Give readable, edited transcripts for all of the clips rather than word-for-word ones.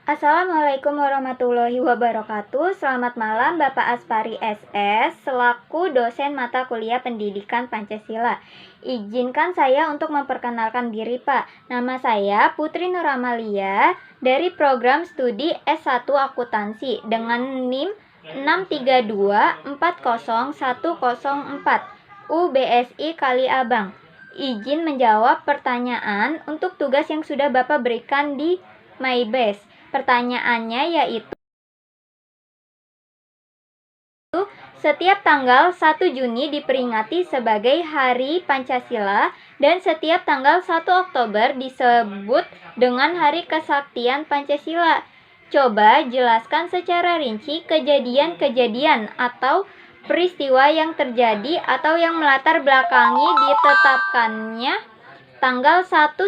Assalamualaikum warahmatullahi wabarakatuh. Selamat malam Bapak Aspari SS, selaku dosen mata kuliah Pendidikan Pancasila. Izinkan saya untuk memperkenalkan diri Pak. Nama saya Putri Nur Amalia dari program studi S1 Akuntansi dengan NIM 632400104 UBSI Kali Abang. Izin menjawab pertanyaan untuk tugas yang sudah Bapak berikan di MyBase. Pertanyaannya yaitu, setiap tanggal 1 Juni diperingati sebagai Hari Pancasila dan setiap tanggal 1 Oktober disebut dengan Hari Kesaktian Pancasila. Coba jelaskan secara rinci kejadian-kejadian atau peristiwa yang terjadi atau yang melatar belakangi ditetapkannya tanggal 1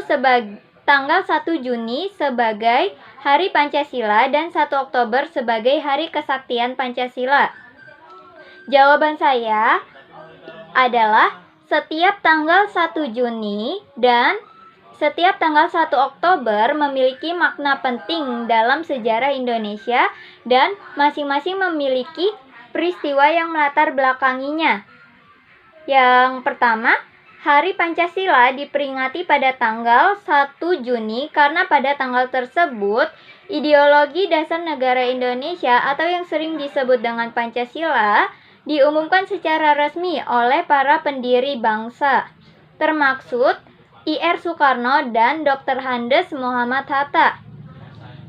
Juni sebagai Hari Pancasila dan 1 Oktober sebagai Hari Kesaktian Pancasila. Jawaban saya adalah setiap tanggal 1 Juni dan setiap tanggal 1 Oktober memiliki makna penting dalam sejarah Indonesia dan masing-masing memiliki peristiwa yang melatar belakanginya. Yang pertama, Hari Pancasila diperingati pada tanggal 1 Juni karena pada tanggal tersebut ideologi dasar negara Indonesia atau yang sering disebut dengan Pancasila diumumkan secara resmi oleh para pendiri bangsa, termaksud Ir Soekarno dan Dr. Andes Muhammad Hatta.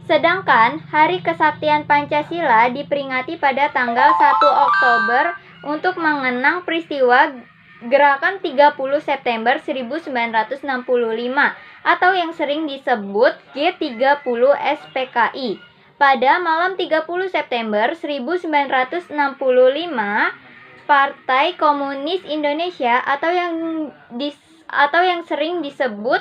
Sedangkan Hari Kesaktian Pancasila diperingati pada tanggal 1 Oktober untuk mengenang peristiwa Gerakan 30 September 1965 atau yang sering disebut G30 SPKI. Pada malam 30 September 1965, Partai Komunis Indonesia atau yang sering disebut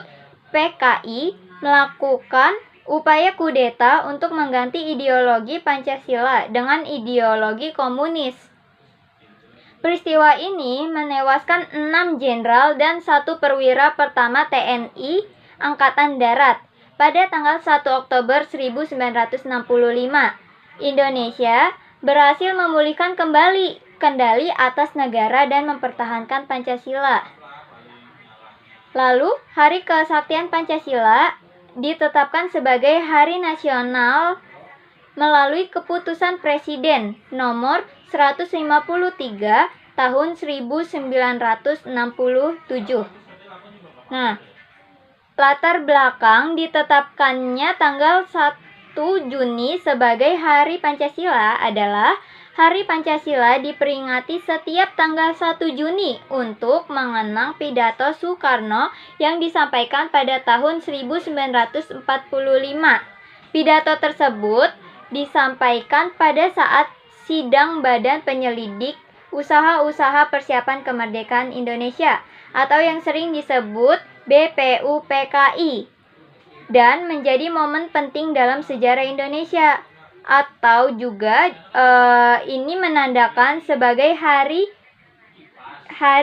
PKI melakukan upaya kudeta untuk mengganti ideologi Pancasila dengan ideologi komunis. Peristiwa ini menewaskan 6 jenderal dan 1 perwira pertama TNI Angkatan Darat pada tanggal 1 Oktober 1965. Indonesia berhasil memulihkan kembali kendali atas negara dan mempertahankan Pancasila. Lalu, Hari Kesaktian Pancasila ditetapkan sebagai Hari Nasional melalui keputusan Presiden nomor 153 tahun 1967. Nah, latar belakang ditetapkannya tanggal 1 Juni sebagai Hari Pancasila adalah Hari Pancasila diperingati setiap tanggal 1 Juni untuk mengenang pidato Soekarno yang disampaikan pada tahun 1945. Pidato tersebut disampaikan pada saat sidang Badan Penyelidik Usaha-Usaha Persiapan Kemerdekaan Indonesia atau yang sering disebut BPUPKI dan menjadi momen penting dalam sejarah Indonesia atau juga ini menandakan sebagai hari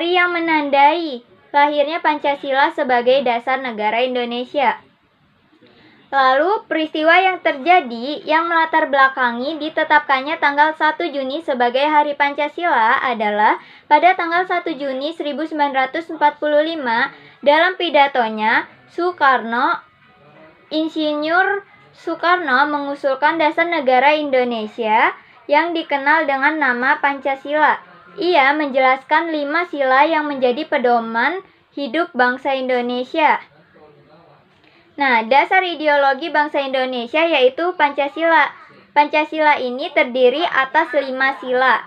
yang menandai lahirnya Pancasila sebagai dasar negara Indonesia. Lalu, peristiwa yang terjadi yang melatar belakangi ditetapkannya tanggal 1 Juni sebagai Hari Pancasila adalah pada tanggal 1 Juni 1945 dalam pidatonya Insinyur Soekarno mengusulkan dasar negara Indonesia yang dikenal dengan nama Pancasila. Ia menjelaskan 5 sila yang menjadi pedoman hidup bangsa Indonesia. Nah, dasar ideologi bangsa Indonesia yaitu Pancasila. Pancasila ini terdiri atas 5 sila,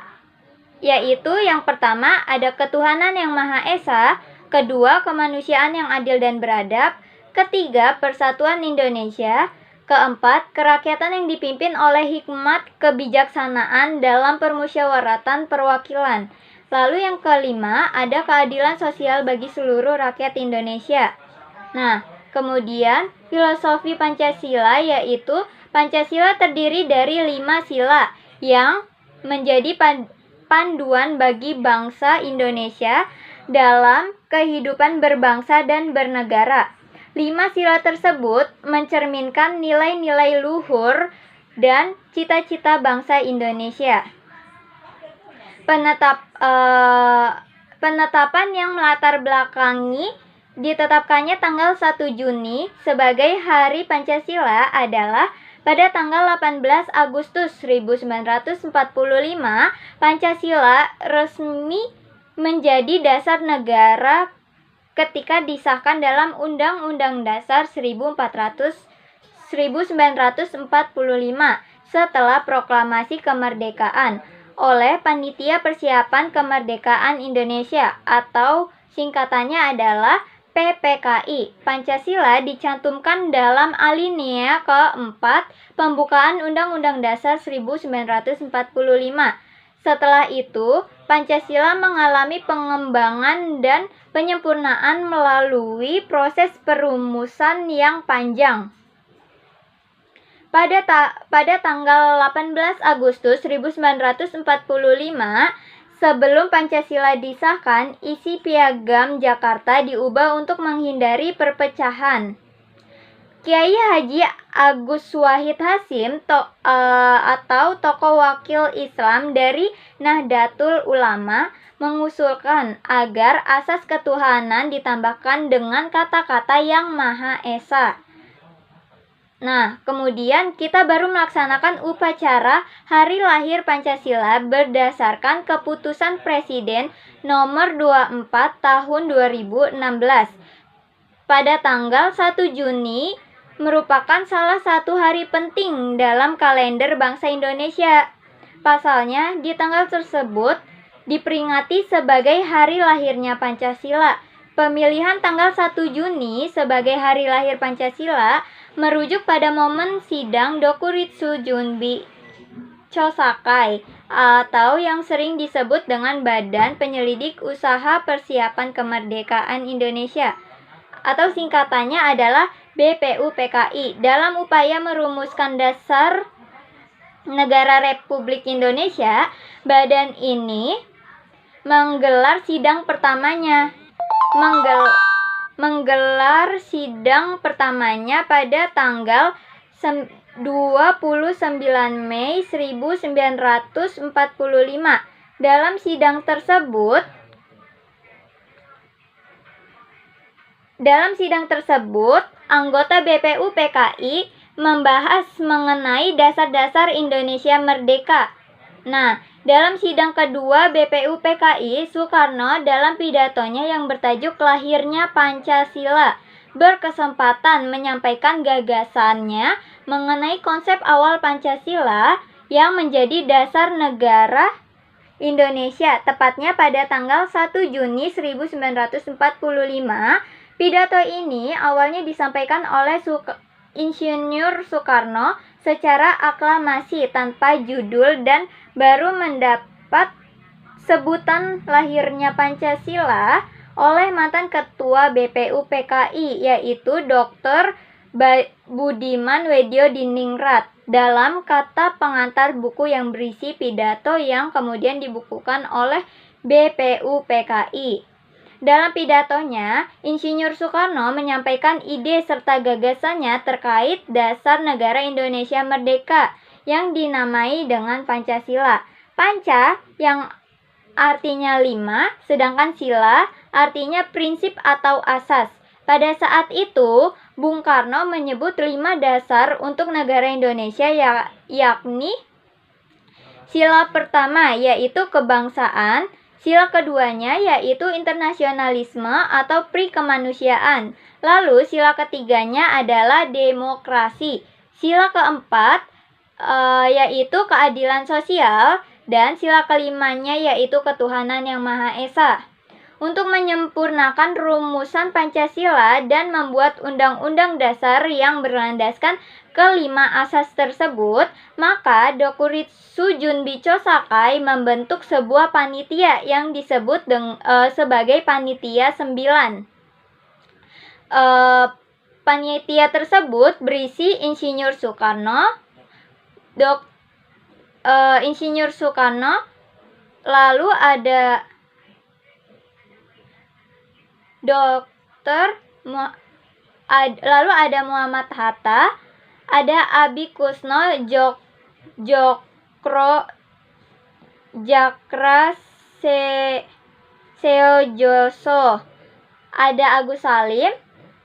yaitu yang pertama ada ketuhanan yang Maha Esa, kedua kemanusiaan yang adil dan beradab, ketiga persatuan Indonesia, keempat kerakyatan yang dipimpin oleh hikmat kebijaksanaan dalam permusyawaratan perwakilan. Lalu yang kelima ada keadilan sosial bagi seluruh rakyat Indonesia. Nah, kemudian, filosofi Pancasila yaitu Pancasila terdiri dari 5 sila yang menjadi panduan bagi bangsa Indonesia dalam kehidupan berbangsa dan bernegara. 5 sila tersebut mencerminkan nilai-nilai luhur dan cita-cita bangsa Indonesia. Penetapan yang melatar belakangi ditetapkannya tanggal 1 Juni sebagai Hari Pancasila adalah pada tanggal 18 Agustus 1945, Pancasila resmi menjadi dasar negara ketika disahkan dalam Undang-Undang Dasar 1945 setelah proklamasi kemerdekaan oleh Panitia Persiapan Kemerdekaan Indonesia atau singkatannya adalah PPKI. Pancasila dicantumkan dalam alinea keempat pembukaan Undang-Undang Dasar 1945. Setelah itu, Pancasila mengalami pengembangan dan penyempurnaan melalui proses perumusan yang panjang. Pada tanggal 18 Agustus 1945, sebelum Pancasila disahkan, isi Piagam Jakarta diubah untuk menghindari perpecahan. Kiai Haji Agus Wahid Hasyim atau tokoh wakil Islam dari Nahdlatul Ulama mengusulkan agar asas ketuhanan ditambahkan dengan kata-kata yang Maha Esa. Nah, kemudian kita baru melaksanakan upacara Hari Lahir Pancasila berdasarkan keputusan Presiden nomor 24 tahun 2016. Pada tanggal 1 Juni merupakan salah satu hari penting dalam kalender bangsa Indonesia. Pasalnya, di tanggal tersebut diperingati sebagai hari lahirnya Pancasila. Pemilihan tanggal 1 Juni sebagai hari lahir Pancasila merujuk pada momen sidang Dokuritsu Junbi Chosakai atau yang sering disebut dengan Badan Penyelidik Usaha Persiapan Kemerdekaan Indonesia atau singkatannya adalah BPUPKI dalam upaya merumuskan dasar negara Republik Indonesia. Badan ini menggelar sidang pertamanya pada tanggal 29 Mei 1945. Dalam sidang tersebut, anggota BPUPKI membahas mengenai dasar-dasar Indonesia Merdeka. Nah, dalam sidang kedua BPUPKI, Soekarno dalam pidatonya yang bertajuk Lahirnya Pancasila berkesempatan menyampaikan gagasannya mengenai konsep awal Pancasila yang menjadi dasar negara Indonesia. Tepatnya pada tanggal 1 Juni 1945, pidato ini awalnya disampaikan oleh Insinyur Soekarno secara aklamasi tanpa judul dan baru mendapat sebutan lahirnya Pancasila oleh mantan ketua BPUPKI yaitu Dr. Budiman Weddiodiningrat dalam kata pengantar buku yang berisi pidato yang kemudian dibukukan oleh BPUPKI. Dalam pidatonya, Insinyur Soekarno menyampaikan ide serta gagasannya terkait dasar negara Indonesia Merdeka yang dinamai dengan Pancasila. Panca yang artinya 5, sedangkan sila artinya prinsip atau asas. Pada saat itu, Bung Karno menyebut 5 dasar untuk negara Indonesia yakni sila pertama yaitu kebangsaan, sila keduanya yaitu internasionalisme atau pri-kemanusiaan. Lalu sila ketiganya adalah demokrasi. Sila keempat yaitu keadilan sosial dan sila kelimanya yaitu ketuhanan yang Maha Esa. Untuk menyempurnakan rumusan Pancasila dan membuat undang-undang dasar yang berlandaskan kelima asas tersebut, maka Dokuritsu Junbi Chosakai membentuk sebuah panitia yang disebut sebagai Panitia 9. Panitia tersebut berisi Insinyur Soekarno, lalu ada Dr. lalu ada Muhammad Hatta, ada Abi Kusno Jakra Seojoso, ada Agus Salim,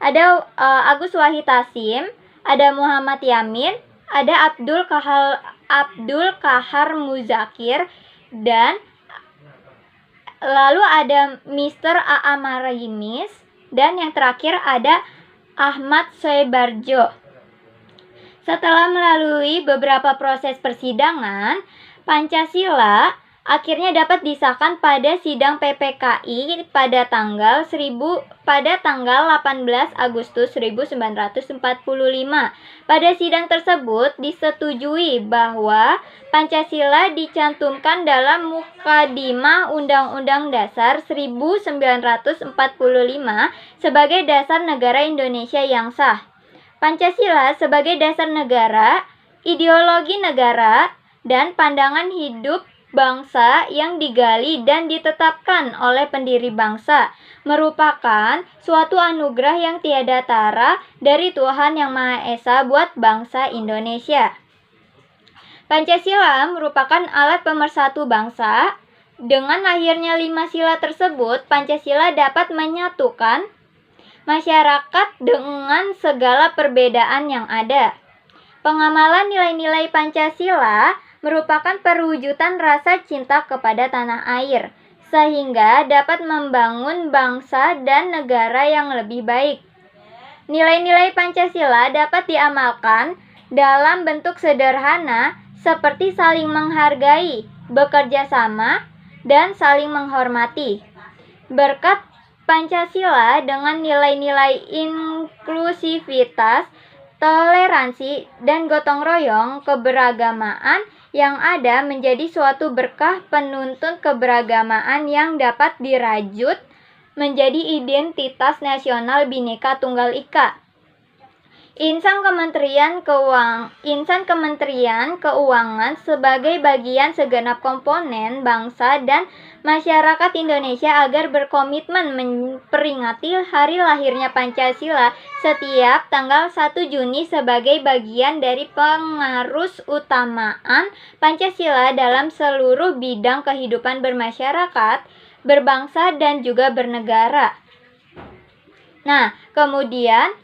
ada Agus Wahid Hasim, ada Muhammad Yamin, ada Abdul Kahar Muzakir, dan lalu ada Mr. A.A. Marimis, dan yang terakhir ada Ahmad Soebarjo. Setelah melalui beberapa proses persidangan, Pancasila akhirnya dapat disahkan pada sidang PPKI pada tanggal 18 Agustus 1945. Pada sidang tersebut disetujui bahwa Pancasila dicantumkan dalam Mukadimah Undang-Undang Dasar 1945 sebagai dasar negara Indonesia yang sah. Pancasila sebagai dasar negara, ideologi negara, dan pandangan hidup bangsa yang digali dan ditetapkan oleh pendiri bangsa merupakan suatu anugerah yang tiada tara dari Tuhan Yang Maha Esa buat bangsa Indonesia. Pancasila merupakan alat pemersatu bangsa. Dengan lahirnya 5 sila tersebut, Pancasila dapat menyatukan masyarakat dengan segala perbedaan yang ada. Pengamalan nilai-nilai Pancasila merupakan perwujudan rasa cinta kepada tanah air, sehingga dapat membangun bangsa dan negara yang lebih baik. Nilai-nilai Pancasila dapat diamalkan dalam bentuk sederhana seperti saling menghargai, bekerja sama, dan saling menghormati. Berkat Pancasila dengan nilai-nilai inklusivitas, toleransi, dan gotong royong, keberagamaan yang ada menjadi suatu berkah penuntun keberagamaan yang dapat dirajut menjadi identitas nasional Bhinneka Tunggal Ika. Insan Kementerian Keuangan sebagai bagian segenap komponen bangsa dan masyarakat Indonesia agar berkomitmen memperingati hari lahirnya Pancasila setiap tanggal 1 Juni sebagai bagian dari pengarus utamaan Pancasila dalam seluruh bidang kehidupan bermasyarakat, berbangsa, dan juga bernegara. Nah, kemudian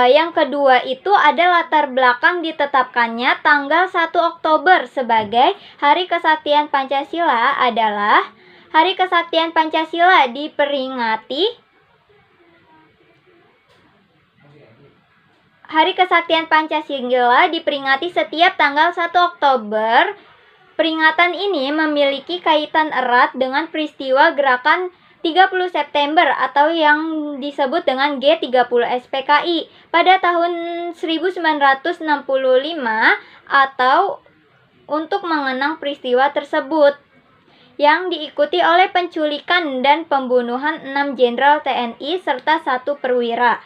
yang kedua itu ada latar belakang ditetapkannya tanggal 1 Oktober sebagai Hari Kesaktian Pancasila adalah Hari Kesaktian Pancasila diperingati setiap tanggal 1 Oktober. Peringatan ini memiliki kaitan erat dengan peristiwa gerakan 30 September atau yang disebut dengan G30 SPKI pada tahun 1965 atau untuk mengenang peristiwa tersebut yang diikuti oleh penculikan dan pembunuhan 6 jenderal TNI serta 1 perwira.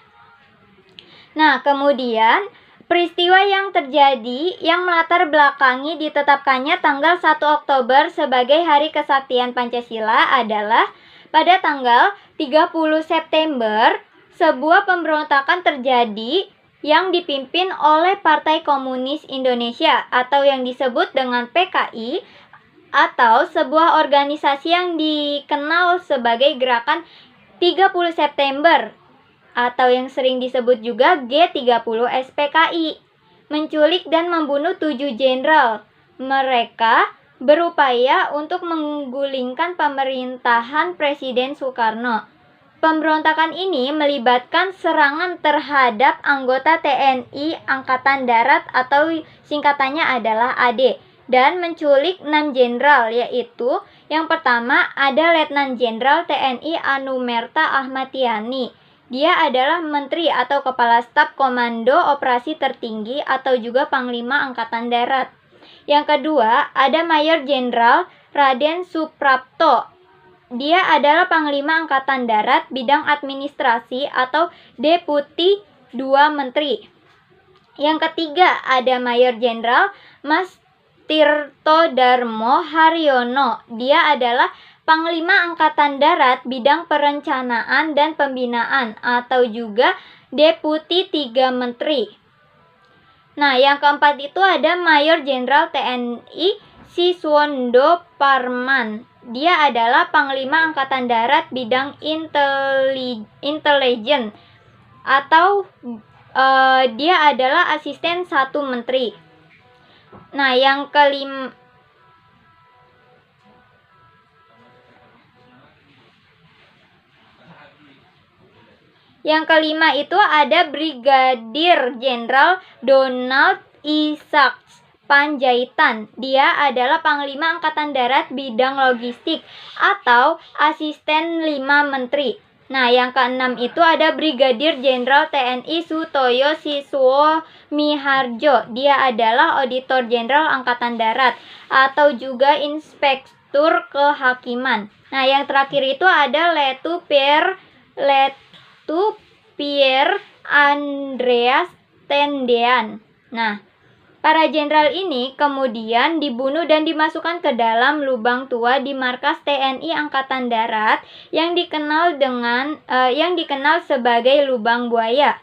Nah, kemudian peristiwa yang terjadi yang melatar belakangi ditetapkannya tanggal 1 Oktober sebagai Hari Kesaktian Pancasila adalah pada tanggal 30 September, sebuah pemberontakan terjadi yang dipimpin oleh Partai Komunis Indonesia atau yang disebut dengan PKI atau sebuah organisasi yang dikenal sebagai Gerakan 30 September atau yang sering disebut juga G30 SPKI, menculik dan membunuh 7 jenderal. Mereka berupaya untuk menggulingkan pemerintahan Presiden Soekarno. Pemberontakan ini melibatkan serangan terhadap anggota TNI Angkatan Darat atau singkatannya adalah AD dan menculik 6 jenderal, yaitu yang pertama ada Letnan Jenderal TNI Anumerta Ahmad Yani. Dia adalah Menteri atau Kepala Staf Komando Operasi Tertinggi atau juga Panglima Angkatan Darat. Yang kedua, ada Mayor Jenderal Raden Suprapto. Dia adalah Panglima Angkatan Darat bidang administrasi atau Deputi 2 Menteri. Yang ketiga, ada Mayor Jenderal Mas Tirto Darmo Haryono. Dia adalah Panglima Angkatan Darat bidang perencanaan dan pembinaan atau juga Deputi 3 Menteri. Nah, yang keempat itu ada Mayor Jenderal TNI Siswondo Parman. Dia adalah Panglima Angkatan Darat bidang intelijen atau dia adalah asisten 1 menteri. Nah, yang kelima itu ada Brigadir Jenderal Donald Isaacs Panjaitan. Dia adalah Panglima Angkatan Darat bidang logistik atau asisten 5 menteri. Nah, yang keenam itu ada Brigadir Jenderal TNI Sutoyo Siswo Miharjo. Dia adalah Auditor Jenderal Angkatan Darat atau juga Inspektur Kehakiman. Nah, yang terakhir itu ada Letu Pierre Andreas Tendean. Nah, para jenderal ini kemudian dibunuh dan dimasukkan ke dalam lubang tua di markas TNI Angkatan Darat yang dikenal sebagai lubang buaya.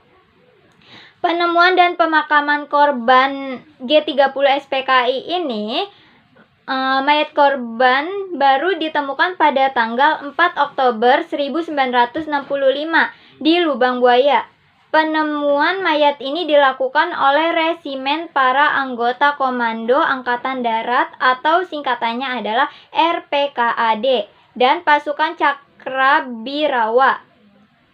Penemuan dan pemakaman korban G30 SPKI ini, mayat korban baru ditemukan pada tanggal 4 Oktober 1965 di lubang buaya. Penemuan mayat ini dilakukan oleh Resimen Para Anggota Komando Angkatan Darat atau singkatannya adalah RPKAD dan Pasukan Cakrabirawa.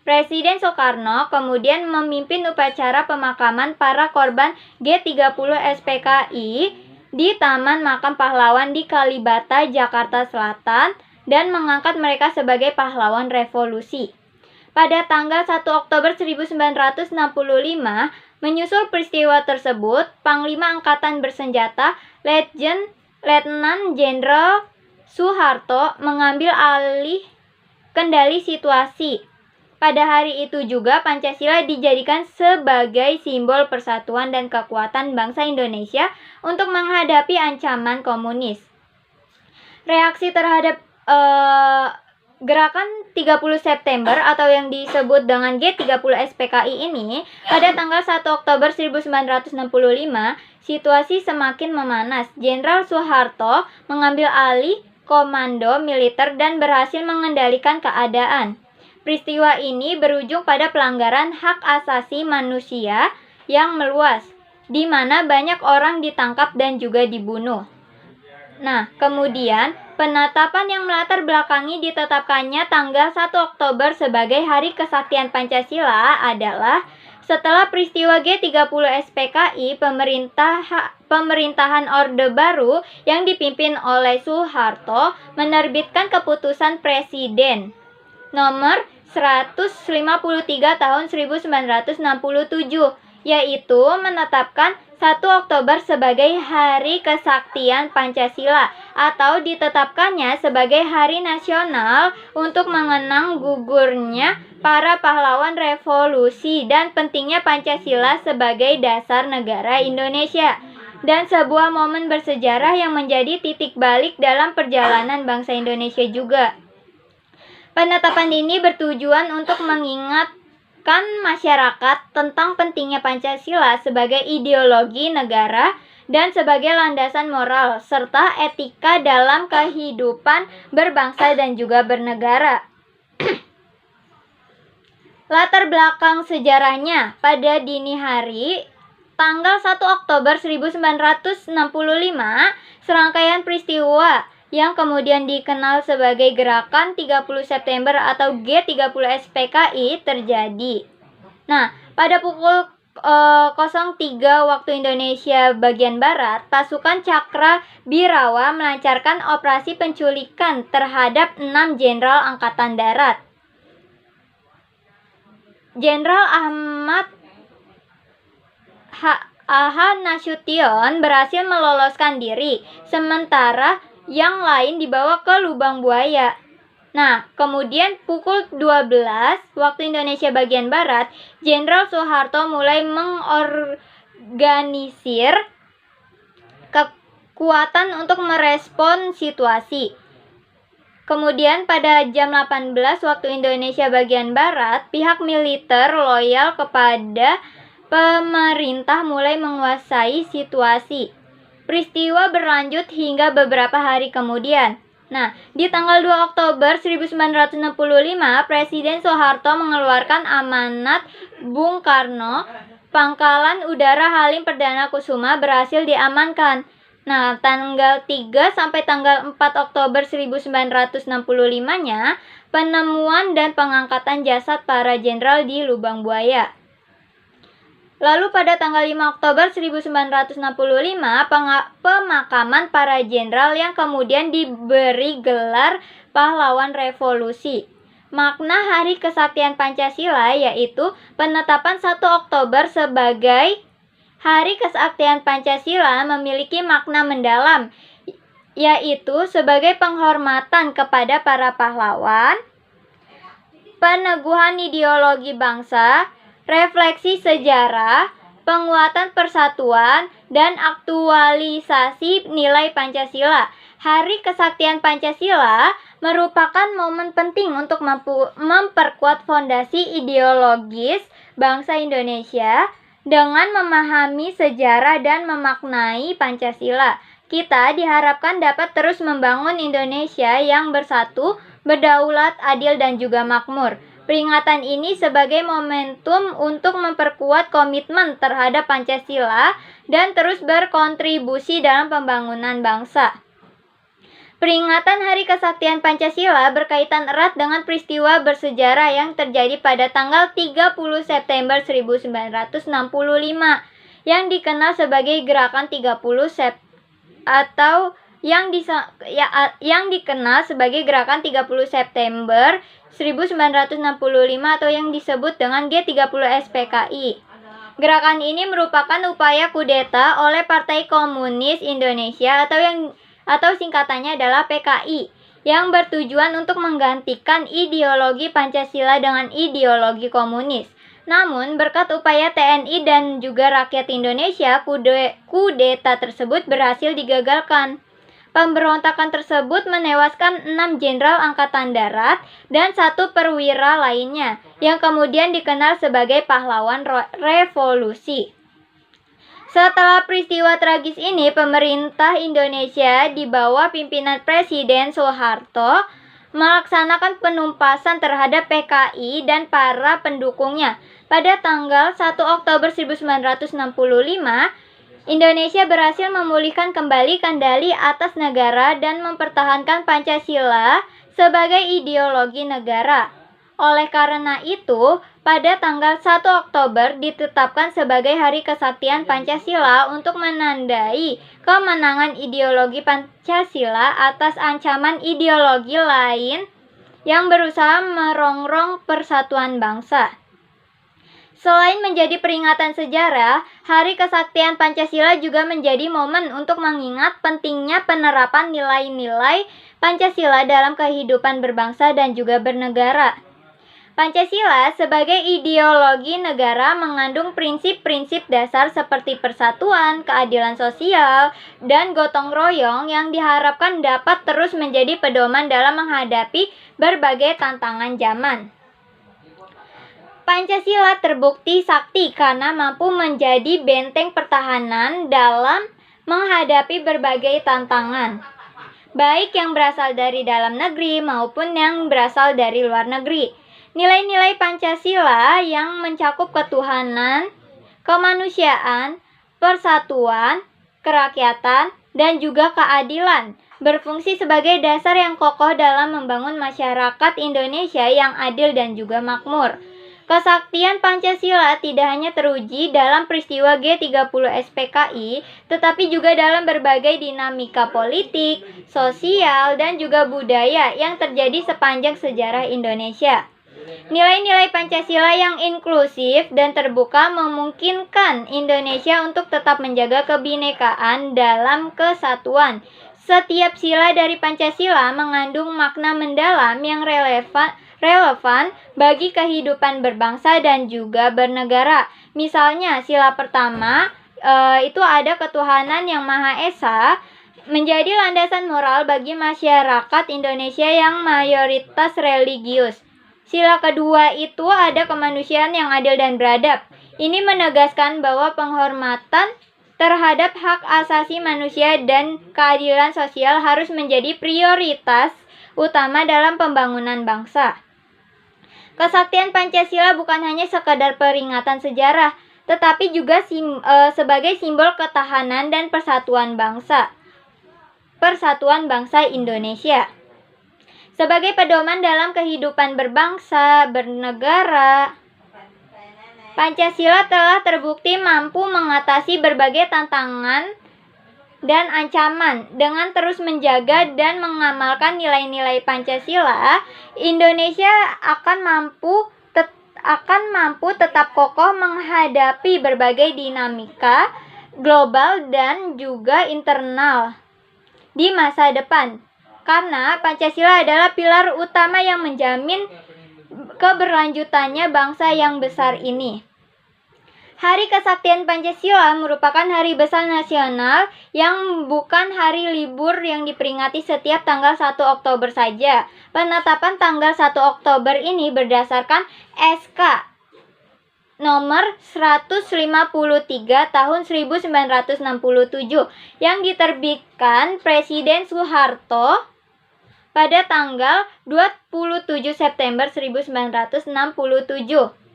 Presiden Soekarno kemudian memimpin upacara pemakaman para korban G30 SPKI di Taman Makam Pahlawan di Kalibata, Jakarta Selatan dan mengangkat mereka sebagai pahlawan revolusi. Pada tanggal 1 Oktober 1965, menyusul peristiwa tersebut, Panglima Angkatan Bersenjata Letnan Jenderal Soeharto mengambil alih kendali situasi. Pada hari itu juga Pancasila dijadikan sebagai simbol persatuan dan kekuatan bangsa Indonesia untuk menghadapi ancaman komunis. Reaksi terhadap Gerakan 30 September atau yang disebut dengan G30 SPKI ini, pada tanggal 1 Oktober 1965, situasi semakin memanas. Jenderal Soeharto mengambil alih komando militer dan berhasil mengendalikan keadaan. Peristiwa ini berujung pada pelanggaran hak asasi manusia yang meluas, di mana banyak orang ditangkap dan juga dibunuh. Nah, kemudian penetapan yang melatar belakangi ditetapkannya tanggal 1 Oktober sebagai Hari Kesaktian Pancasila adalah setelah peristiwa G30 SPKI, pemerintahan Orde Baru yang dipimpin oleh Soeharto menerbitkan keputusan Presiden nomor 153 tahun 1967, yaitu menetapkan 1 Oktober sebagai Hari Kesaktian Pancasila atau ditetapkannya sebagai Hari Nasional untuk mengenang gugurnya para pahlawan revolusi dan pentingnya Pancasila sebagai dasar negara Indonesia dan sebuah momen bersejarah yang menjadi titik balik dalam perjalanan bangsa Indonesia juga. Penetapan ini bertujuan untuk mengingatkan masyarakat tentang pentingnya Pancasila sebagai ideologi negara dan sebagai landasan moral serta etika dalam kehidupan berbangsa dan juga bernegara. Latar belakang sejarahnya, pada dini hari tanggal 1 Oktober 1965, serangkaian peristiwa yang kemudian dikenal sebagai Gerakan 30 September atau G30 SPKI terjadi. Nah, pada pukul 03 waktu Indonesia bagian Barat, pasukan Cakrabirawa melancarkan operasi penculikan terhadap 6 jenderal Angkatan Darat. Jenderal Ahmad Nasution berhasil meloloskan diri, sementara yang lain dibawa ke lubang buaya. Nah, kemudian pukul 12 waktu Indonesia bagian Barat, Jenderal Soeharto mulai mengorganisir kekuatan untuk merespon situasi. Kemudian pada jam 18 waktu Indonesia bagian Barat, pihak militer loyal kepada pemerintah mulai menguasai situasi. Peristiwa berlanjut hingga beberapa hari kemudian. Nah, di tanggal 2 Oktober 1965, Presiden Soeharto mengeluarkan amanat Bung Karno. Pangkalan Udara Halim Perdana Kusuma berhasil diamankan. Nah, tanggal 3 sampai tanggal 4 Oktober 1965-nya, penemuan dan pengangkatan jasad para jenderal di Lubang Buaya. Lalu pada tanggal 5 Oktober 1965, pemakaman para jenderal yang kemudian diberi gelar pahlawan revolusi. Makna Hari Kesaktian Pancasila yaitu penetapan 1 Oktober sebagai Hari Kesaktian Pancasila memiliki makna mendalam, yaitu sebagai penghormatan kepada para pahlawan, peneguhan ideologi bangsa, refleksi sejarah, penguatan persatuan, dan aktualisasi nilai Pancasila. Hari Kesaktian Pancasila merupakan momen penting untuk memperkuat fondasi ideologis bangsa Indonesia. Dengan memahami sejarah dan memaknai Pancasila, kita diharapkan dapat terus membangun Indonesia yang bersatu, berdaulat, adil, dan juga makmur. Peringatan ini sebagai momentum untuk memperkuat komitmen terhadap Pancasila dan terus berkontribusi dalam pembangunan bangsa. Peringatan Hari Kesaktian Pancasila berkaitan erat dengan peristiwa bersejarah yang terjadi pada tanggal 30 September 1965 yang dikenal sebagai Gerakan 30 atau yang dikenal sebagai Gerakan 30 September 1965 atau yang disebut dengan G30 SPKI. Gerakan ini merupakan upaya kudeta oleh Partai Komunis Indonesia atau singkatannya adalah PKI, yang bertujuan untuk menggantikan ideologi Pancasila dengan ideologi komunis. Namun, berkat upaya TNI dan juga rakyat Indonesia, kudeta tersebut berhasil digagalkan. Pemberontakan tersebut menewaskan 6 jenderal angkatan darat dan 1 perwira lainnya, yang kemudian dikenal sebagai pahlawan revolusi. Setelah peristiwa tragis ini, pemerintah Indonesia di bawah pimpinan Presiden Soeharto melaksanakan penumpasan terhadap PKI dan para pendukungnya. Pada tanggal 1 Oktober 1965, Indonesia berhasil memulihkan kembali kendali atas negara dan mempertahankan Pancasila sebagai ideologi negara. Oleh karena itu, pada tanggal 1 Oktober ditetapkan sebagai Hari Kesaktian Pancasila untuk menandai kemenangan ideologi Pancasila atas ancaman ideologi lain yang berusaha merongrong persatuan bangsa. Selain menjadi peringatan sejarah, Hari Kesaktian Pancasila juga menjadi momen untuk mengingat pentingnya penerapan nilai-nilai Pancasila dalam kehidupan berbangsa dan juga bernegara. Pancasila sebagai ideologi negara mengandung prinsip-prinsip dasar seperti persatuan, keadilan sosial, dan gotong royong yang diharapkan dapat terus menjadi pedoman dalam menghadapi berbagai tantangan zaman. Pancasila terbukti sakti karena mampu menjadi benteng pertahanan dalam menghadapi berbagai tantangan, baik yang berasal dari dalam negeri maupun yang berasal dari luar negeri. Nilai-nilai Pancasila yang mencakup ketuhanan, kemanusiaan, persatuan, kerakyatan, dan juga keadilan berfungsi sebagai dasar yang kokoh dalam membangun masyarakat Indonesia yang adil dan juga makmur. Kesaktian Pancasila tidak hanya teruji dalam peristiwa G30 SPKI, tetapi juga dalam berbagai dinamika politik, sosial, dan juga budaya yang terjadi sepanjang sejarah Indonesia. Nilai-nilai Pancasila yang inklusif dan terbuka memungkinkan Indonesia untuk tetap menjaga kebinekaan dalam kesatuan. Setiap sila dari Pancasila mengandung makna mendalam yang relevan bagi kehidupan berbangsa dan juga bernegara. Misalnya, sila pertama itu ada ketuhanan yang Maha Esa. menjadi landasan moral bagi masyarakat Indonesia yang mayoritas religius. Sila kedua itu ada kemanusiaan yang adil dan beradab. Ini menegaskan bahwa penghormatan terhadap hak asasi manusia dan keadilan sosial harus menjadi prioritas utama dalam pembangunan bangsa. Kesaktian Pancasila bukan hanya sekadar peringatan sejarah, tetapi juga sebagai simbol ketahanan dan persatuan bangsa Indonesia. Sebagai pedoman dalam kehidupan berbangsa, bernegara, Pancasila telah terbukti mampu mengatasi berbagai tantangan dan ancaman. Dengan terus menjaga dan mengamalkan nilai-nilai Pancasila, Indonesia akan mampu tetap kokoh menghadapi berbagai dinamika global dan juga internal di masa depan. Karena Pancasila adalah pilar utama yang menjamin keberlanjutannya bangsa yang besar ini. Hari Kesaktian Pancasila merupakan hari besar nasional yang bukan hari libur yang diperingati setiap tanggal 1 Oktober saja. Penetapan tanggal 1 Oktober ini berdasarkan SK nomor 153 tahun 1967 yang diterbitkan Presiden Soeharto pada tanggal 27 September 1967.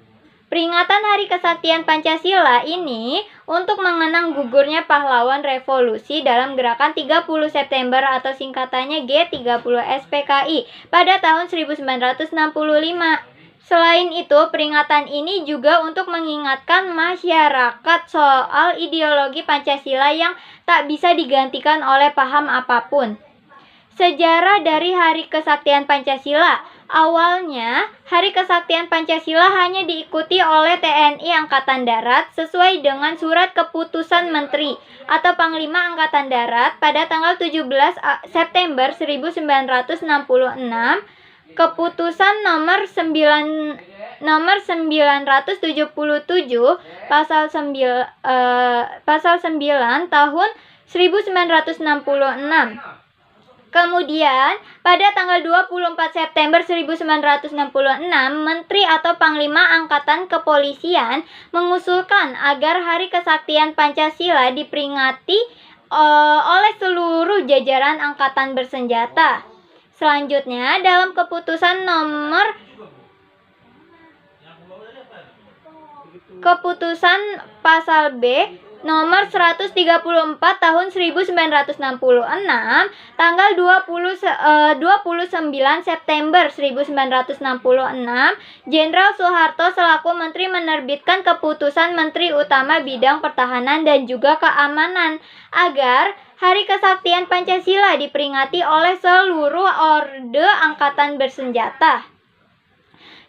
Peringatan Hari Kesaktian Pancasila ini untuk mengenang gugurnya pahlawan revolusi dalam gerakan 30 September atau singkatannya G30 SPKI pada tahun 1965. Selain itu, peringatan ini juga untuk mengingatkan masyarakat soal ideologi Pancasila yang tak bisa digantikan oleh paham apapun. Sejarah dari Hari Kesaktian Pancasila. Awalnya, Hari Kesaktian Pancasila hanya diikuti oleh TNI Angkatan Darat sesuai dengan Surat Keputusan Menteri atau Panglima Angkatan Darat pada tanggal 17 September 1966, Keputusan nomor 977 pasal 9 tahun 1966. Kemudian, pada tanggal 24 September 1966, Menteri atau Panglima Angkatan Kepolisian mengusulkan agar Hari Kesaktian Pancasila diperingati oleh seluruh jajaran angkatan bersenjata. Selanjutnya, dalam keputusan pasal B nomor 134 tahun 1966 tanggal 29 September 1966, Jenderal Soeharto selaku Menteri menerbitkan keputusan Menteri Utama Bidang Pertahanan dan juga Keamanan agar Hari Kesaktian Pancasila diperingati oleh seluruh orde angkatan bersenjata.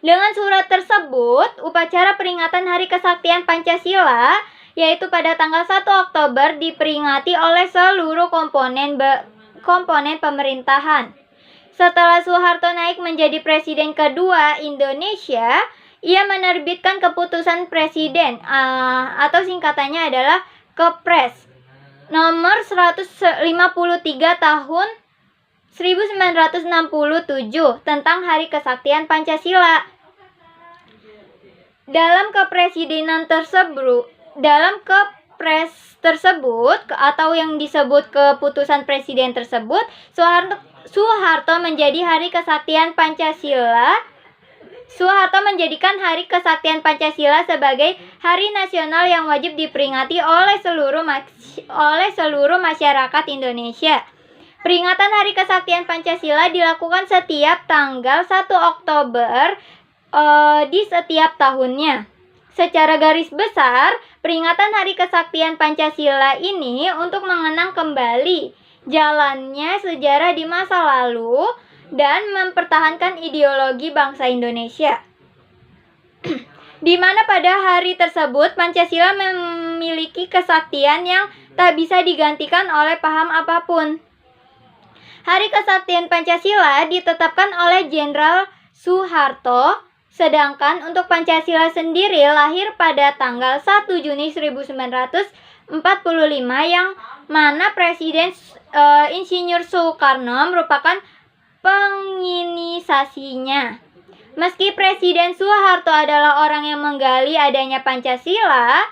Dengan surat tersebut, upacara peringatan Hari Kesaktian Pancasila yaitu pada tanggal 1 Oktober diperingati oleh seluruh komponen pemerintahan. Setelah Soeharto naik menjadi presiden kedua Indonesia, ia menerbitkan keputusan presiden atau singkatannya adalah Kepres nomor 153 tahun 1967 tentang Hari Kesaktian Pancasila. Dalam Kepres tersebut atau yang disebut keputusan presiden tersebut, Soeharto menjadikan Hari Kesaktian Pancasila sebagai hari nasional yang wajib diperingati oleh seluruh masyarakat Indonesia. Peringatan Hari Kesaktian Pancasila dilakukan setiap tanggal 1 Oktober di setiap tahunnya. Secara garis besar, peringatan Hari Kesaktian Pancasila ini untuk mengenang kembali jalannya sejarah di masa lalu dan mempertahankan ideologi bangsa Indonesia. Di mana pada hari tersebut Pancasila memiliki kesaktian yang tak bisa digantikan oleh paham apapun. Hari Kesaktian Pancasila ditetapkan oleh Jenderal Soeharto. Sedangkan untuk Pancasila sendiri lahir pada tanggal 1 Juni 1945 yang mana Presiden Insinyur Soekarno merupakan penginisiasinya. Meski Presiden Soeharto adalah orang yang menggali adanya Pancasila,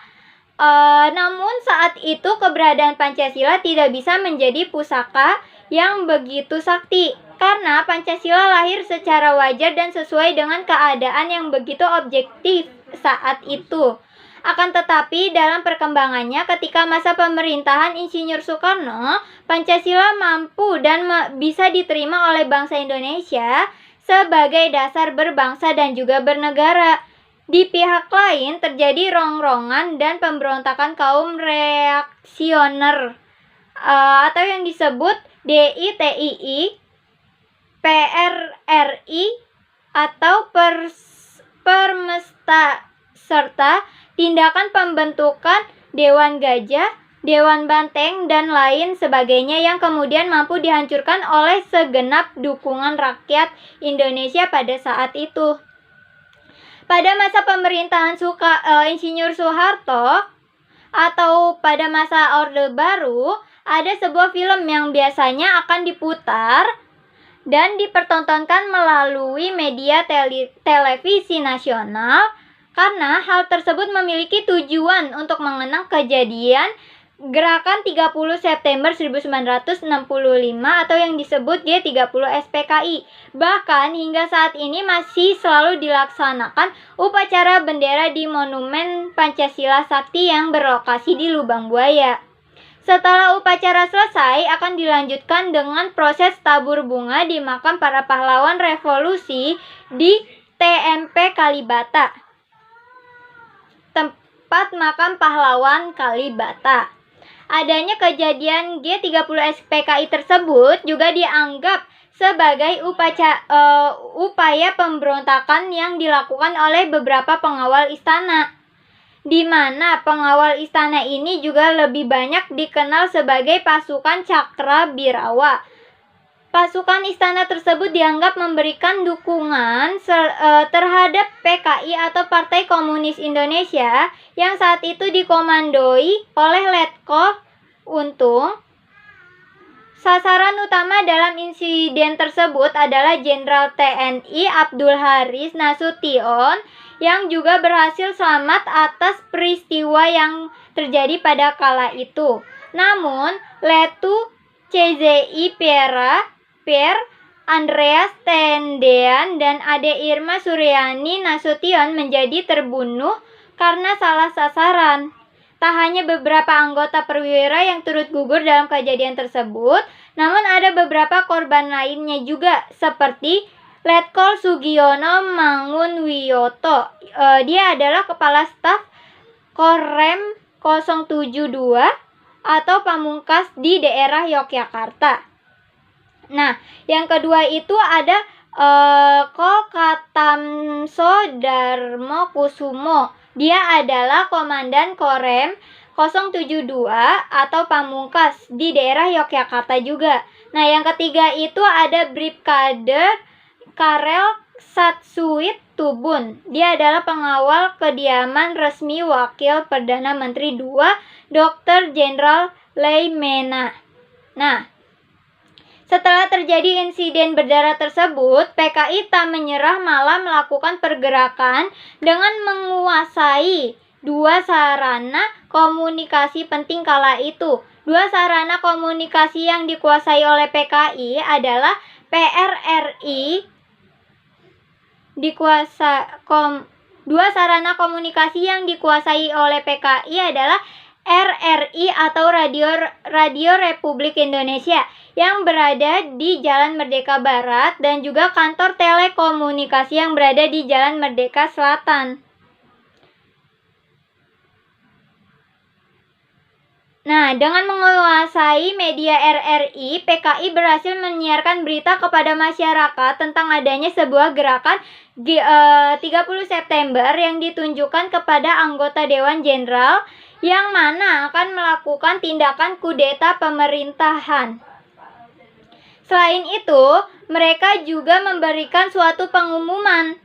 namun saat itu keberadaan Pancasila tidak bisa menjadi pusaka yang begitu sakti, karena Pancasila lahir secara wajar dan sesuai dengan keadaan yang begitu objektif saat itu. Akan tetapi dalam perkembangannya ketika masa pemerintahan Insinyur Soekarno, Pancasila mampu dan bisa diterima oleh bangsa Indonesia sebagai dasar berbangsa dan juga bernegara. Di pihak lain terjadi rongrongan dan pemberontakan kaum reaksioner atau yang disebut DITII, PRRI atau Permesta, serta tindakan pembentukan Dewan Gajah, Dewan Banteng, dan lain sebagainya yang kemudian mampu dihancurkan oleh segenap dukungan rakyat Indonesia pada saat itu. Pada masa pemerintahan Insinyur Soeharto atau pada masa Orde Baru, ada sebuah film yang biasanya akan diputar dan dipertontonkan melalui media televisi nasional, karena hal tersebut memiliki tujuan untuk mengenang kejadian Gerakan 30 September 1965 atau yang disebut G30 SPKI. Bahkan hingga saat ini masih selalu dilaksanakan upacara bendera di Monumen Pancasila Sakti yang berlokasi di Lubang Buaya. Setelah upacara selesai, akan dilanjutkan dengan proses tabur bunga di makam para pahlawan revolusi di TMP Kalibata, tempat makam pahlawan Kalibata. Adanya kejadian G30 SPKI tersebut juga dianggap sebagai upaya pemberontakan yang dilakukan oleh beberapa pengawal istana, di mana pengawal istana ini juga lebih banyak dikenal sebagai pasukan Cakra-Birawa. Pasukan istana tersebut dianggap memberikan dukungan terhadap PKI atau Partai Komunis Indonesia yang saat itu dikomandoi oleh Letkol Untung. Sasaran utama dalam insiden tersebut adalah Jenderal TNI Abdul Haris Nasution yang juga berhasil selamat atas peristiwa yang terjadi pada kala itu. Namun, Letu CZI Pierre Andreas Tendean dan Ade Irma Suryani Nasution menjadi terbunuh karena salah sasaran. Tak hanya beberapa anggota perwira yang turut gugur dalam kejadian tersebut, namun ada beberapa korban lainnya juga, seperti Letkol Sugiono Mangunwiyoto. Dia adalah Kepala Staf Korem 072 atau Pamungkas di daerah Yogyakarta. Nah, yang kedua itu ada Kolkatamso Darmo Kusumo. Dia adalah Komandan Korem 072 atau Pamungkas di daerah Yogyakarta juga. Nah, yang ketiga itu ada Brigkader Karel Satsuit Tubun. Dia adalah pengawal kediaman resmi Wakil Perdana Menteri II, Dr. Jenderal Leimena. Nah, setelah terjadi insiden berdarah tersebut, PKI tak menyerah, malah melakukan pergerakan dengan menguasai dua sarana komunikasi penting kala itu. Dua sarana komunikasi yang dikuasai oleh PKI adalah Dua sarana komunikasi yang dikuasai oleh PKI adalah RRI atau Radio Republik Indonesia yang berada di Jalan Merdeka Barat dan juga kantor telekomunikasi yang berada di Jalan Merdeka Selatan. Nah, dengan menguasai media RRI, PKI berhasil menyiarkan berita kepada masyarakat tentang adanya sebuah gerakan 30 September yang ditunjukkan kepada anggota Dewan Jenderal yang mana akan melakukan tindakan kudeta pemerintahan. Selain itu, mereka juga memberikan suatu pengumuman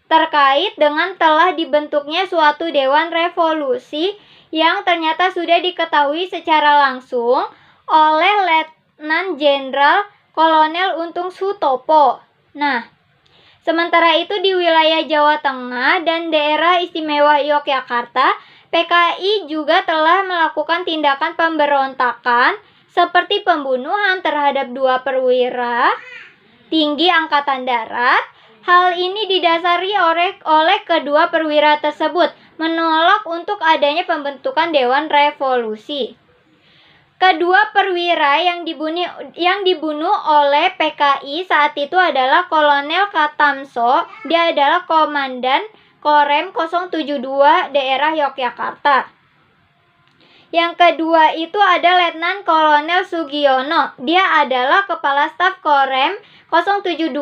terkait dengan telah dibentuknya suatu Dewan Revolusi yang ternyata sudah diketahui secara langsung oleh Letnan Jenderal Kolonel Untung Sutopo. Nah, sementara itu di wilayah Jawa Tengah dan daerah istimewa Yogyakarta, PKI juga telah melakukan tindakan pemberontakan seperti pembunuhan terhadap 2 perwira tinggi Angkatan Darat. Hal ini didasari oleh kedua perwira tersebut menolak untuk adanya pembentukan Dewan Revolusi. Kedua perwira yang dibunuh oleh PKI saat itu adalah Kolonel Katamso, dia adalah Komandan Korem 072 daerah Yogyakarta. Yang kedua itu ada Letnan Kolonel Sugiono, dia adalah Kepala Staf Korem 072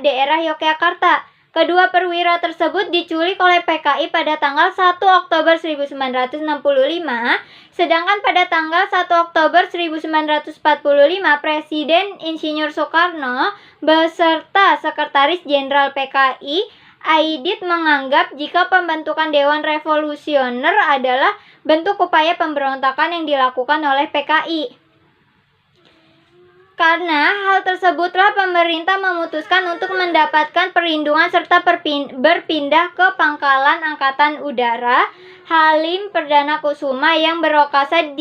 daerah Yogyakarta. Kedua perwira tersebut diculik oleh PKI pada tanggal 1 Oktober 1965, sedangkan pada tanggal 1 Oktober 1945 Presiden Insinyur Soekarno beserta Sekretaris Jenderal PKI Aidit menganggap jika pembentukan Dewan Revolusioner adalah bentuk upaya pemberontakan yang dilakukan oleh PKI. Karena hal tersebutlah pemerintah memutuskan untuk mendapatkan perlindungan serta berpindah ke Pangkalan Angkatan Udara Halim Perdana Kusuma yang berlokasi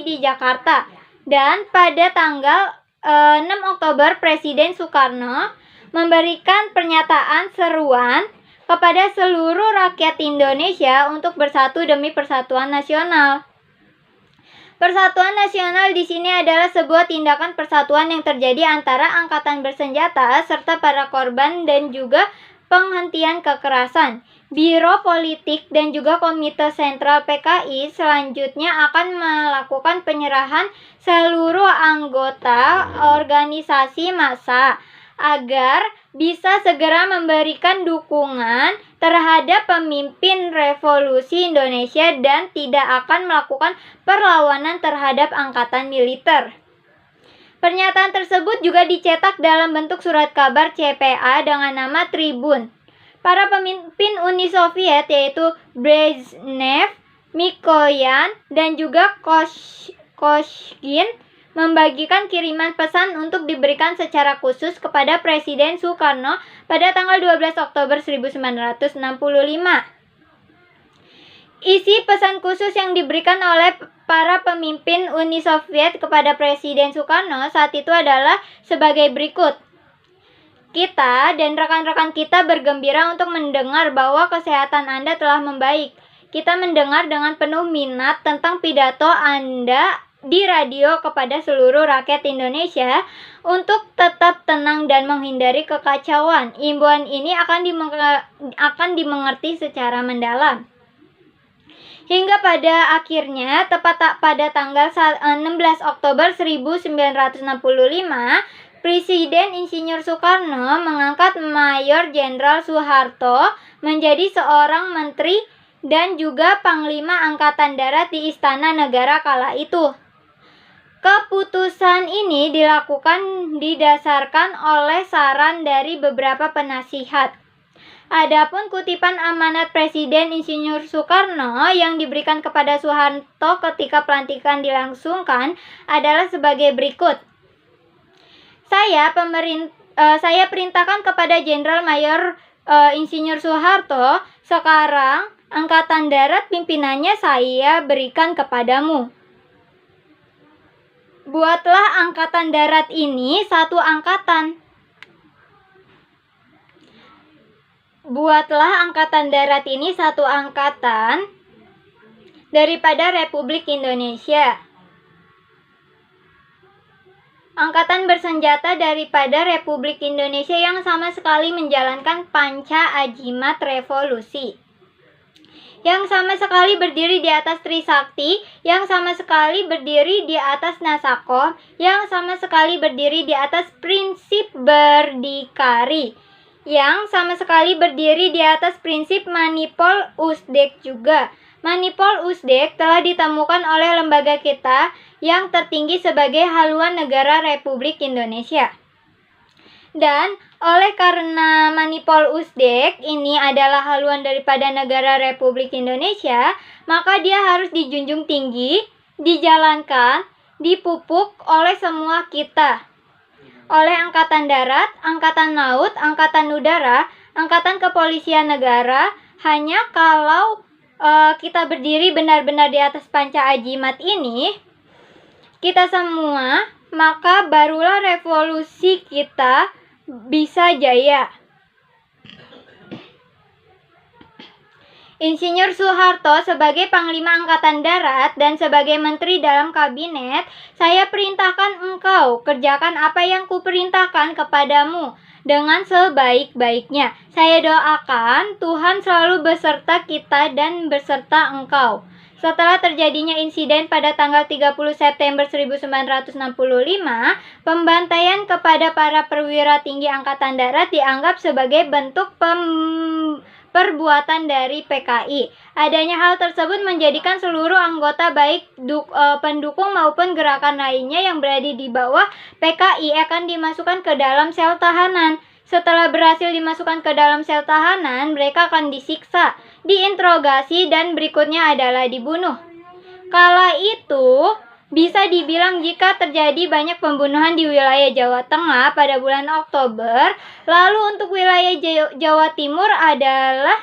di Jakarta. Dan pada tanggal 6 Oktober Presiden Soekarno memberikan pernyataan seruan kepada seluruh rakyat Indonesia untuk bersatu demi persatuan nasional. Persatuan nasional di sini adalah sebuah tindakan persatuan yang terjadi antara angkatan bersenjata serta para korban dan juga penghentian kekerasan. Biro Politik dan juga Komite Sentral PKI selanjutnya akan melakukan penyerahan seluruh anggota organisasi massa agar bisa segera memberikan dukungan terhadap pemimpin revolusi Indonesia dan tidak akan melakukan perlawanan terhadap angkatan militer. Pernyataan tersebut juga dicetak dalam bentuk surat kabar CPA dengan nama Tribun. Para pemimpin Uni Soviet yaitu Brezhnev, Mikoyan, dan juga Koshkin membagikan kiriman pesan untuk diberikan secara khusus kepada Presiden Soekarno pada tanggal 12 Oktober 1965. Isi pesan khusus yang diberikan oleh para pemimpin Uni Soviet kepada Presiden Soekarno saat itu adalah sebagai berikut. Kita dan rekan-rekan kita bergembira untuk mendengar bahwa kesehatan Anda telah membaik. Kita mendengar dengan penuh minat tentang pidato Anda di radio kepada seluruh rakyat Indonesia untuk tetap tenang dan menghindari kekacauan. Imbauan ini akan dimengerti secara mendalam. Hingga pada akhirnya, tepat pada tanggal 16 Oktober 1965, Presiden Insinyur Soekarno mengangkat Mayor Jenderal Soeharto menjadi seorang menteri dan juga Panglima Angkatan Darat di Istana Negara kala itu. Keputusan ini dilakukan didasarkan oleh saran dari beberapa penasihat. Adapun kutipan amanat Presiden Insinyur Soekarno yang diberikan kepada Soeharto ketika pelantikan dilangsungkan adalah sebagai berikut. Saya perintahkan kepada Jenderal Mayor Insinyur Soeharto, sekarang Angkatan Darat pimpinannya saya berikan kepadamu. Buatlah Angkatan Darat ini satu angkatan. Buatlah Angkatan Darat ini satu angkatan daripada Republik Indonesia. Angkatan bersenjata daripada Republik Indonesia yang sama sekali menjalankan panca ajimat revolusi. Yang sama sekali berdiri di atas Trisakti, yang sama sekali berdiri di atas Nasakom, yang sama sekali berdiri di atas prinsip berdikari, yang sama sekali berdiri di atas prinsip Manipol Usdek juga. Manipol Usdek telah ditemukan oleh lembaga kita yang tertinggi sebagai haluan negara Republik Indonesia. Dan oleh karena Manipul Uzdek ini adalah haluan daripada negara Republik Indonesia, maka dia harus dijunjung tinggi, dijalankan, dipupuk oleh semua kita. Oleh Angkatan Darat, Angkatan Laut, Angkatan Udara, Angkatan Kepolisian Negara. Hanya kalau kita berdiri benar-benar di atas panca ajimat ini, kita semua, maka barulah revolusi kita bisa jaya. Insinyur Soeharto sebagai Panglima Angkatan Darat dan sebagai Menteri dalam Kabinet, saya perintahkan engkau kerjakan apa yang kuperintahkan kepadamu dengan sebaik-baiknya. Saya doakan Tuhan selalu beserta kita dan beserta engkau. Setelah terjadinya insiden pada tanggal 30 September 1965, pembantaian kepada para perwira tinggi Angkatan Darat dianggap sebagai bentuk perbuatan dari PKI. Adanya hal tersebut menjadikan seluruh anggota baik pendukung maupun gerakan lainnya yang berada di bawah PKI akan dimasukkan ke dalam sel tahanan. Setelah berhasil dimasukkan ke dalam sel tahanan, mereka akan disiksa, diinterogasi, dan berikutnya adalah dibunuh. Kala itu, bisa dibilang jika terjadi banyak pembunuhan di wilayah Jawa Tengah pada bulan Oktober, lalu untuk wilayah Jawa Timur adalah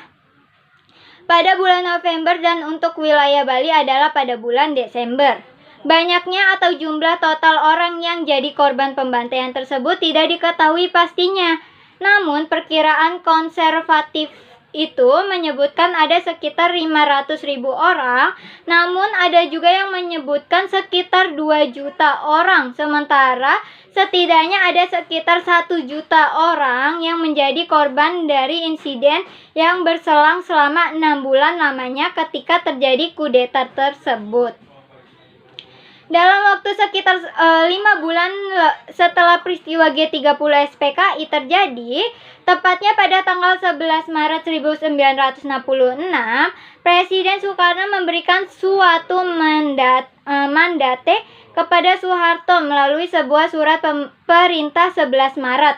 pada bulan November dan untuk wilayah Bali adalah pada bulan Desember. Banyaknya atau jumlah total orang yang jadi korban pembantaian tersebut tidak diketahui pastinya. Namun perkiraan konservatif itu menyebutkan ada sekitar 500.000 orang, namun ada juga yang menyebutkan sekitar 2 juta orang, sementara setidaknya ada sekitar 1 juta orang yang menjadi korban dari insiden yang berselang selama 6 bulan lamanya ketika terjadi kudeta tersebut. Dalam waktu sekitar 5 bulan setelah peristiwa G30 SPKI terjadi, tepatnya pada tanggal 11 Maret 1966, Presiden Soekarno memberikan suatu mandate kepada Soeharto melalui sebuah surat perintah 11 Maret.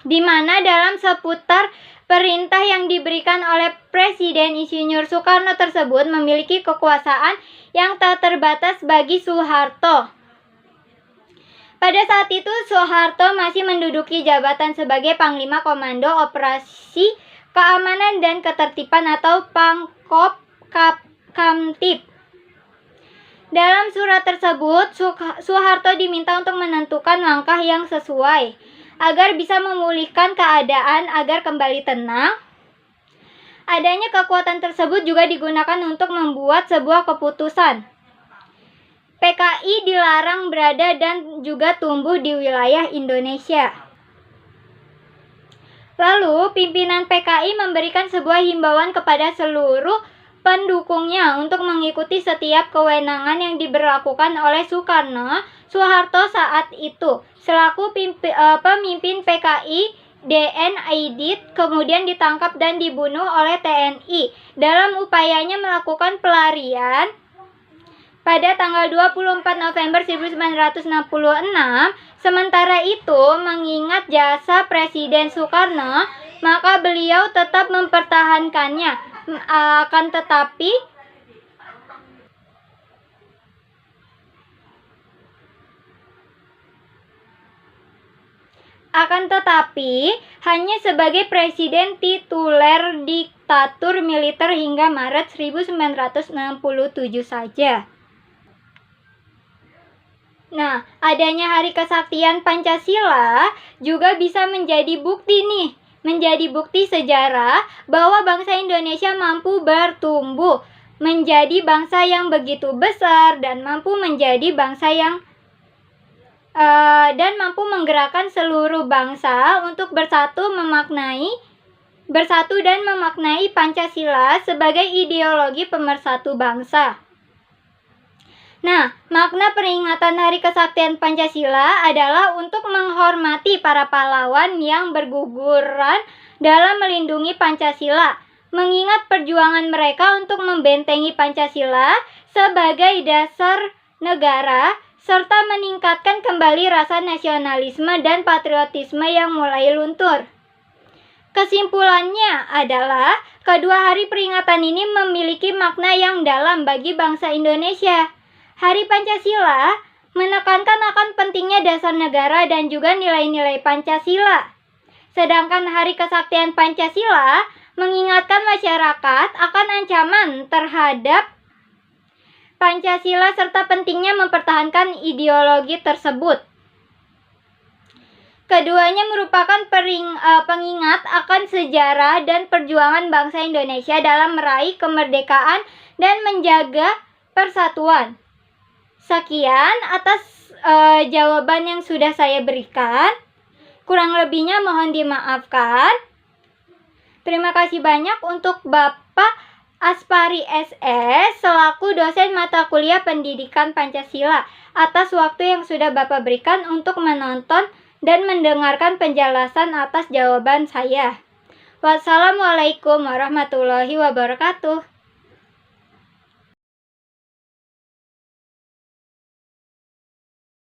Di mana dalam seputar perintah yang diberikan oleh Presiden Insinyur Soekarno tersebut memiliki kekuasaan yang tak terbatas bagi Soeharto. Pada saat itu Soeharto masih menduduki jabatan sebagai Panglima Komando Operasi Keamanan dan Ketertiban atau Pangkop Kamtib. Dalam surat tersebut, Soeharto diminta untuk menentukan langkah yang sesuai agar bisa memulihkan keadaan agar kembali tenang. Adanya kekuatan tersebut juga digunakan untuk membuat sebuah keputusan. PKI dilarang berada dan juga tumbuh di wilayah Indonesia. Lalu, pimpinan PKI memberikan sebuah himbauan kepada seluruh pendukungnya untuk mengikuti setiap kewenangan yang diberlakukan oleh Soeharto saat itu. Selaku pemimpin PKI, DN Aidit kemudian ditangkap dan dibunuh oleh TNI dalam upayanya melakukan pelarian pada tanggal 24 November 1966. Sementara itu, mengingat jasa Presiden Soekarno, maka beliau tetap mempertahankannya. Akan tetapi hanya sebagai presiden tituler diktatur militer hingga Maret 1967 saja. Nah, adanya Hari Kesaktian Pancasila juga bisa menjadi bukti sejarah bahwa bangsa Indonesia mampu bertumbuh menjadi bangsa yang begitu besar dan mampu menjadi bangsa yang dan mampu menggerakkan seluruh bangsa untuk bersatu dan memaknai Pancasila sebagai ideologi pemersatu bangsa. Nah, makna peringatan Hari Kesaktian Pancasila adalah untuk menghormati para pahlawan yang berguguran dalam melindungi Pancasila, mengingat perjuangan mereka untuk membentengi Pancasila sebagai dasar negara serta meningkatkan kembali rasa nasionalisme dan patriotisme yang mulai luntur. Kesimpulannya adalah, kedua hari peringatan ini memiliki makna yang dalam bagi bangsa Indonesia. Hari Pancasila menekankan akan pentingnya dasar negara dan juga nilai-nilai Pancasila. Sedangkan Hari Kesaktian Pancasila mengingatkan masyarakat akan ancaman terhadap Pancasila serta pentingnya mempertahankan ideologi tersebut. Keduanya merupakan pengingat akan sejarah dan perjuangan bangsa Indonesia dalam meraih kemerdekaan dan menjaga persatuan. Sekian atas jawaban yang sudah saya berikan. Kurang lebihnya mohon dimaafkan. Terima kasih banyak untuk Bapak Aspari SS selaku dosen mata kuliah Pendidikan Pancasila atas waktu yang sudah Bapak berikan untuk menonton dan mendengarkan penjelasan atas jawaban saya. Wassalamualaikum warahmatullahi wabarakatuh.